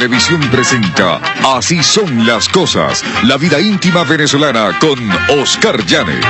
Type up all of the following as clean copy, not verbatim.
Televisión presenta Así son las cosas, la vida íntima venezolana con Oscar Llanes.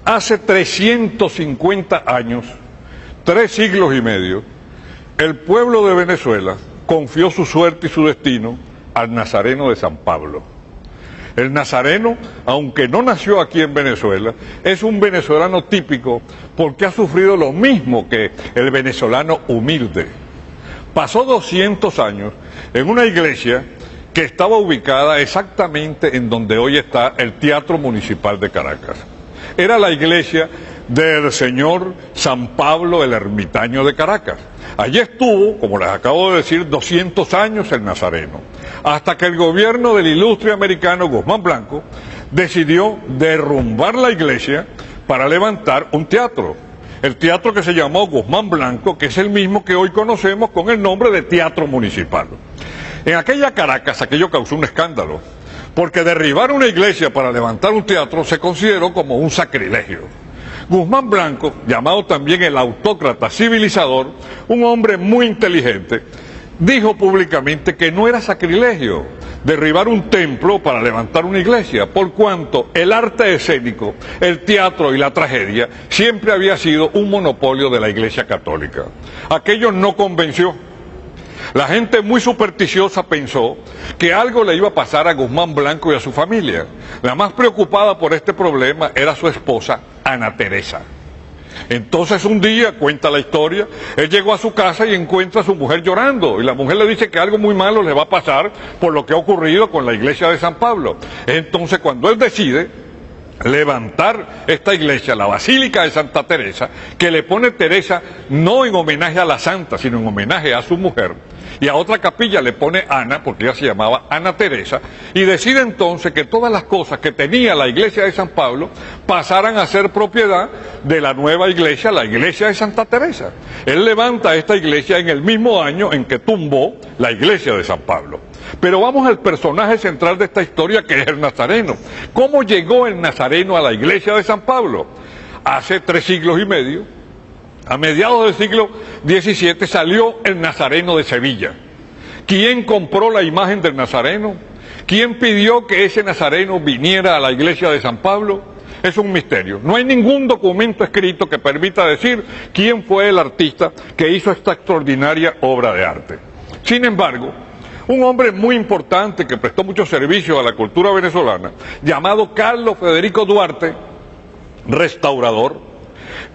Hace 350 años, 3 siglos y medio, el pueblo de Venezuela confió su suerte y su destino al Nazareno de San Pablo. El nazareno, aunque no nació aquí en Venezuela, es un venezolano típico porque ha sufrido lo mismo que el venezolano humilde. Pasó 200 años en una iglesia que estaba ubicada exactamente en donde hoy está el Teatro Municipal de Caracas. Era la iglesia del señor San Pablo el Ermitaño de Caracas. Allí estuvo, como les acabo de decir, 200 años el nazareno, hasta que el gobierno del ilustre americano Guzmán Blanco decidió derrumbar la iglesia para levantar un teatro. El teatro que se llamó Guzmán Blanco, que es el mismo que hoy conocemos con el nombre de Teatro Municipal. En aquella Caracas aquello causó un escándalo, porque derribar una iglesia para levantar un teatro se consideró como un sacrilegio. Guzmán Blanco, llamado también el autócrata civilizador, un hombre muy inteligente, dijo públicamente que no era sacrilegio derribar un templo para levantar una iglesia, por cuanto el arte escénico, el teatro y la tragedia siempre había sido un monopolio de la Iglesia Católica. Aquello no convenció. La gente muy supersticiosa pensó que algo le iba a pasar a Guzmán Blanco y a su familia. La más preocupada por este problema era su esposa, Ana Teresa. Entonces un día, cuenta la historia, él llegó a su casa y encuentra a su mujer llorando, y la mujer le dice que algo muy malo le va a pasar por lo que ha ocurrido con la iglesia de San Pablo. Entonces cuando él decide levantar esta iglesia, la Basílica de Santa Teresa, que le pone Teresa no en homenaje a la santa, sino en homenaje a su mujer, y a otra capilla le pone Ana, porque ella se llamaba Ana Teresa, y decide entonces que todas las cosas que tenía la iglesia de San Pablo pasaran a ser propiedad de la nueva iglesia, la iglesia de Santa Teresa. Él levanta esta iglesia en el mismo año en que tumbó la iglesia de San Pablo. Pero vamos al personaje central de esta historia, que es el nazareno. ¿Cómo llegó el nazareno a la iglesia de San Pablo? Hace 3 siglos y medio, a mediados del siglo XVII, salió el nazareno de Sevilla. ¿Quién compró la imagen del nazareno? ¿Quién pidió que ese nazareno viniera a la iglesia de San Pablo? Es un misterio. No hay ningún documento escrito que permita decir quién fue el artista que hizo esta extraordinaria obra de arte. Sin embargo, un hombre muy importante que prestó mucho servicio a la cultura venezolana, llamado Carlos Federico Duarte, restaurador,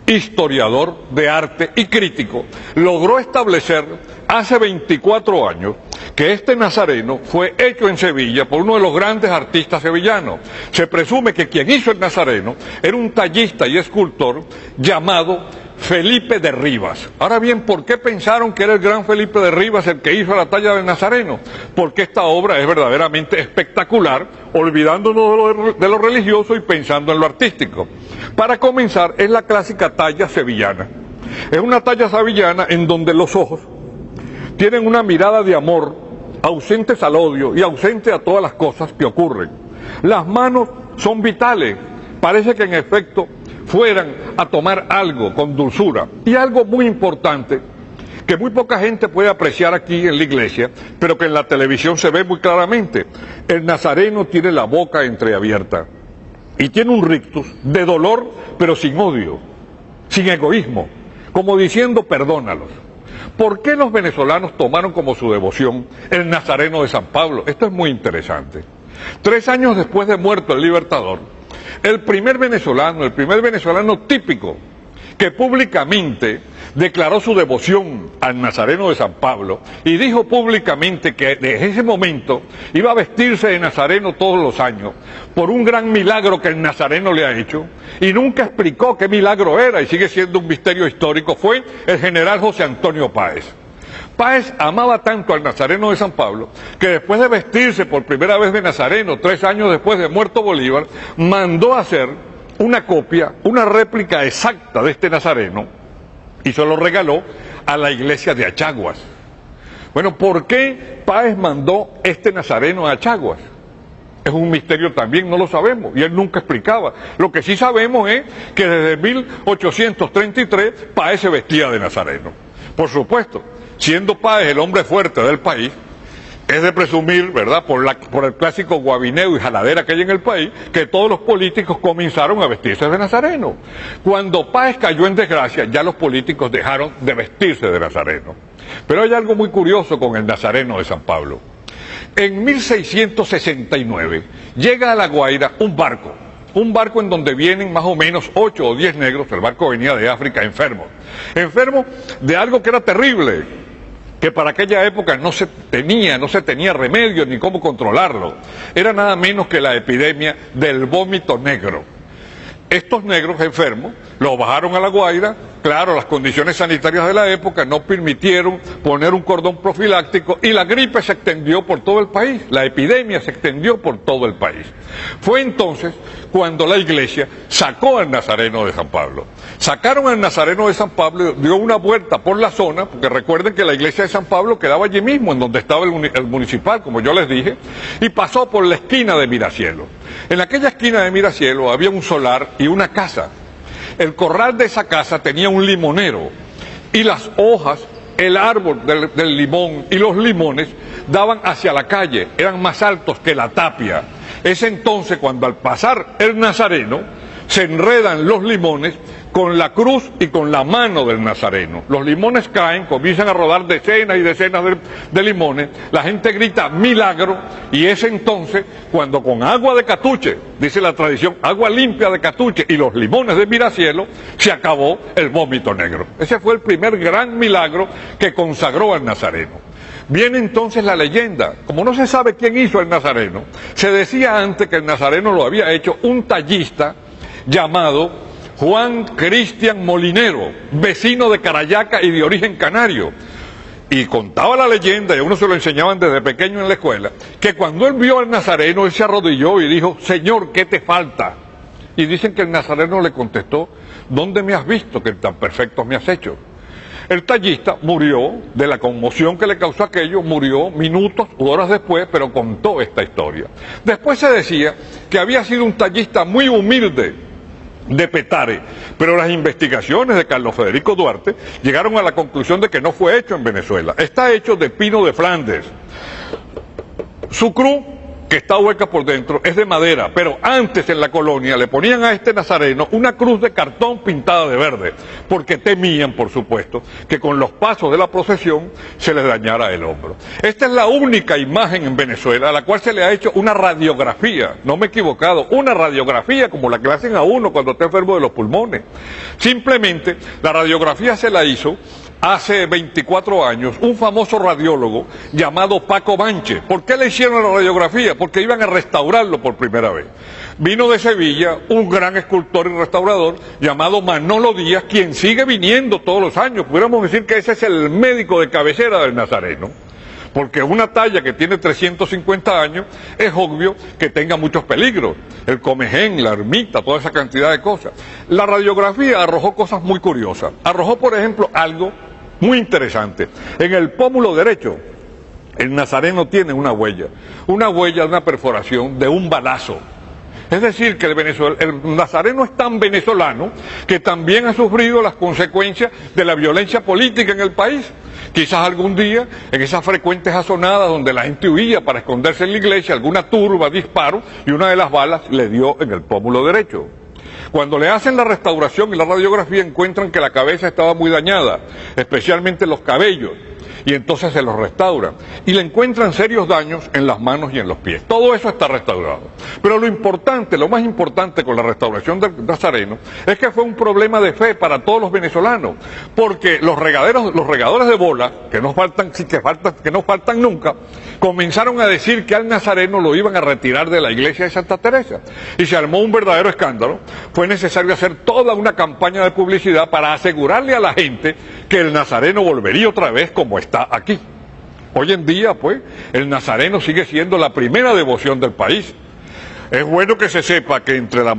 historiador de arte y crítico, logró establecer hace 24 años que este nazareno fue hecho en Sevilla por uno de los grandes artistas sevillanos. Se presume que quien hizo el nazareno era un tallista y escultor llamado Felipe de Rivas. Ahora bien, ¿por qué pensaron que era el gran Felipe de Rivas el que hizo la talla del nazareno? Porque esta obra es verdaderamente espectacular, olvidándonos de lo religioso y pensando en lo artístico. Para comenzar, es la clásica talla sevillana. Es una talla sevillana en donde los ojos tienen una mirada de amor, ausentes al odio y ausente a todas las cosas que ocurren. Las manos son vitales, parece que en efecto fueran a tomar algo con dulzura. Y algo muy importante, que muy poca gente puede apreciar aquí en la iglesia, pero que en la televisión se ve muy claramente: el nazareno tiene la boca entreabierta y tiene un rictus de dolor, pero sin odio, sin egoísmo, como diciendo perdónalos. ¿Por qué los venezolanos tomaron como su devoción el nazareno de San Pablo? Esto es muy interesante. 3 años después de muerto el Libertador, el primer venezolano típico que públicamente declaró su devoción al nazareno de San Pablo y dijo públicamente que desde ese momento iba a vestirse de nazareno todos los años por un gran milagro que el nazareno le ha hecho, y nunca explicó qué milagro era y sigue siendo un misterio histórico, fue el general José Antonio Páez. Páez amaba tanto al nazareno de San Pablo que después de vestirse por primera vez de nazareno, 3 años después de muerto Bolívar, mandó a hacer una copia, una réplica exacta de este nazareno, y se lo regaló a la iglesia de Achaguas. Bueno, ¿por qué Páez mandó este nazareno a Achaguas? Es un misterio también, no lo sabemos, y él nunca explicaba. Lo que sí sabemos es que desde 1833 Páez se vestía de nazareno. Por supuesto, siendo Páez el hombre fuerte del país, es de presumir, ¿verdad?, por el clásico guabineo y jaladera que hay en el país, que todos los políticos comenzaron a vestirse de nazareno. Cuando Páez cayó en desgracia, ya los políticos dejaron de vestirse de nazareno. Pero hay algo muy curioso con el nazareno de San Pablo. En 1669 llega a La Guaira un barco en donde vienen más o menos 8 o 10 negros. El barco venía de África enfermos de algo que era terrible, que para aquella época no se tenía remedio ni cómo controlarlo. Era nada menos que la epidemia del vómito negro. Estos negros enfermos los bajaron a La Guaira. Claro, las condiciones sanitarias de la época no permitieron poner un cordón profiláctico y la gripe se extendió por todo el país, la epidemia se extendió por todo el país. Fue entonces cuando la iglesia sacó al Nazareno de San Pablo. Sacaron al Nazareno de San Pablo, dio una vuelta por la zona, porque recuerden que la iglesia de San Pablo quedaba allí mismo, en donde estaba el municipal, como yo les dije, y pasó por la esquina de Miracielo. En aquella esquina de Miracielo había un solar y una casa. El corral de esa casa tenía un limonero y las hojas, el árbol del limón y los limones daban hacia la calle, eran más altos que la tapia. Es entonces cuando al pasar el Nazareno se enredan los limones con la cruz y con la mano del Nazareno. Los limones caen, comienzan a rodar decenas y decenas de limones, la gente grita milagro, y es entonces cuando con agua de catuche, dice la tradición, agua limpia de catuche y los limones de Miracielo, se acabó el vómito negro. Ese fue el primer gran milagro que consagró al Nazareno. Viene entonces la leyenda. Como no se sabe quién hizo el Nazareno, se decía antes que el Nazareno lo había hecho un tallista llamado Juan Cristian Molinero, vecino de Carayaca y de origen canario. Y contaba la leyenda, y a uno se lo enseñaban desde pequeño en la escuela, que cuando él vio al Nazareno, él se arrodilló y dijo: Señor, ¿qué te falta? Y dicen que el Nazareno le contestó: ¿dónde me has visto que tan perfecto me has hecho? El tallista murió de la conmoción que le causó aquello, murió minutos u horas después, pero contó esta historia. Después se decía que había sido un tallista muy humilde de Petare, pero las investigaciones de Carlos Federico Duarte llegaron a la conclusión de que no fue hecho en Venezuela, está hecho de pino de Flandes. Su cruz, que está hueca por dentro, es de madera, pero antes en la colonia le ponían a este nazareno una cruz de cartón pintada de verde, porque temían, por supuesto, que con los pasos de la procesión se les dañara el hombro. Esta es la única imagen en Venezuela a la cual se le ha hecho una radiografía, no me he equivocado, una radiografía como la que le hacen a uno cuando está enfermo de los pulmones. Simplemente la radiografía se la hizo hace 24 años un famoso radiólogo llamado Paco Banche. ¿Por qué le hicieron la radiografía? Porque iban a restaurarlo por primera vez. Vino de Sevilla un gran escultor y restaurador llamado Manolo Díaz, quien sigue viniendo todos los años. Pudiéramos decir que ese es el médico de cabecera del Nazareno, porque una talla que tiene 350 años es obvio que tenga muchos peligros, el comején, la ermita, toda esa cantidad de cosas. La radiografía arrojó cosas muy curiosas. Arrojó, por ejemplo, algo muy interesante. En el pómulo derecho, el Nazareno tiene una huella de una perforación de un balazo. Es decir, que el Nazareno es tan venezolano que también ha sufrido las consecuencias de la violencia política en el país. Quizás algún día, en esas frecuentes azonadas donde la gente huía para esconderse en la iglesia, alguna turba disparó y una de las balas le dio en el pómulo derecho. Cuando le hacen la restauración y la radiografía encuentran que la cabeza estaba muy dañada, especialmente los cabellos, y entonces se los restauran y le encuentran serios daños en las manos y en los pies. Todo eso está restaurado. Pero lo más importante con la restauración del Nazareno es que fue un problema de fe para todos los venezolanos, porque los regadores de bola, que no faltan nunca, comenzaron a decir que al Nazareno lo iban a retirar de la iglesia de Santa Teresa y se armó un verdadero escándalo. Fue necesario hacer toda una campaña de publicidad para asegurarle a la gente que el Nazareno volvería otra vez como está aquí. Hoy en día, pues, el Nazareno sigue siendo la primera devoción del país. Es bueno que se sepa que entre la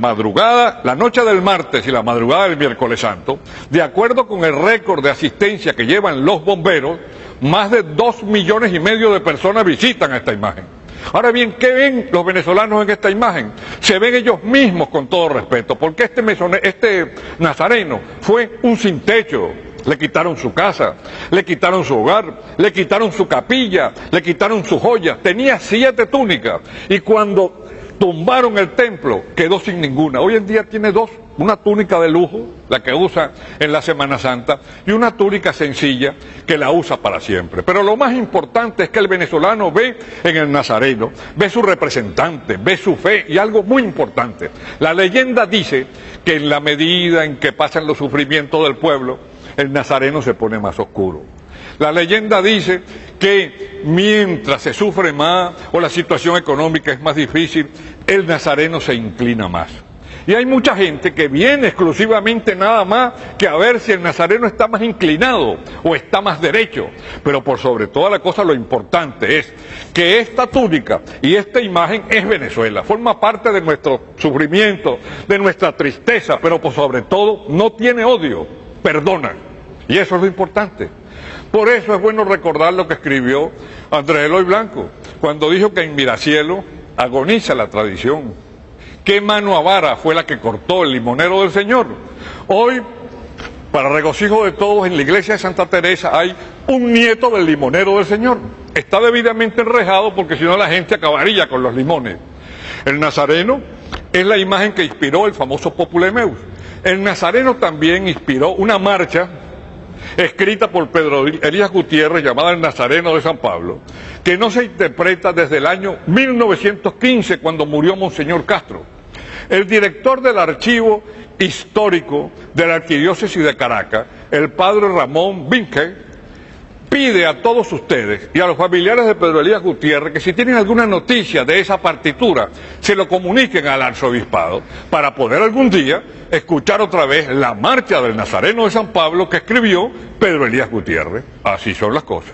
noche del martes y la madrugada del miércoles santo, de acuerdo con el récord de asistencia que llevan los bomberos, más de 2,5 millones de personas visitan esta imagen. Ahora bien, ¿qué ven los venezolanos en esta imagen? Se ven ellos mismos, con todo respeto, porque este nazareno fue un sin techo. Le quitaron su casa, le quitaron su hogar, le quitaron su capilla, le quitaron sus joyas. Tenía 7 túnicas y cuando tumbaron el templo quedó sin ninguna. Hoy en día tiene 2, una túnica de lujo, la que usa en la Semana Santa, y una túnica sencilla que la usa para siempre. Pero lo más importante es que el venezolano ve en el nazareno, ve su representante, ve su fe y algo muy importante. La leyenda dice que en la medida en que pasan los sufrimientos del pueblo, el nazareno se pone más oscuro. La leyenda dice que mientras se sufre más o la situación económica es más difícil, el nazareno se inclina más. Y hay mucha gente que viene exclusivamente nada más que a ver si el nazareno está más inclinado o está más derecho. Pero por sobre toda la cosa lo importante es que esta túnica y esta imagen es Venezuela, forma parte de nuestro sufrimiento, de nuestra tristeza, pero por sobre todo no tiene odio, perdona. Y eso es lo importante. Por eso es bueno recordar lo que escribió Andrés Eloy Blanco, cuando dijo que en Miracielo agoniza la tradición. ¿Qué mano avara fue la que cortó el limonero del Señor? Hoy, para regocijo de todos, en la iglesia de Santa Teresa hay un nieto del limonero del Señor. Está debidamente enrejado porque si no la gente acabaría con los limones. El nazareno es la imagen que inspiró el famoso Populemeus. El nazareno también inspiró una marcha escrita por Pedro Elías Gutiérrez, llamada El Nazareno de San Pablo, que no se interpreta desde el año 1915, cuando murió Monseñor Castro. El director del archivo histórico de la Arquidiócesis de Caracas, el padre Ramón Vinque, pide a todos ustedes y a los familiares de Pedro Elías Gutiérrez que si tienen alguna noticia de esa partitura, se lo comuniquen al arzobispado para poder algún día escuchar otra vez la marcha del Nazareno de San Pablo que escribió Pedro Elías Gutiérrez. Así son las cosas.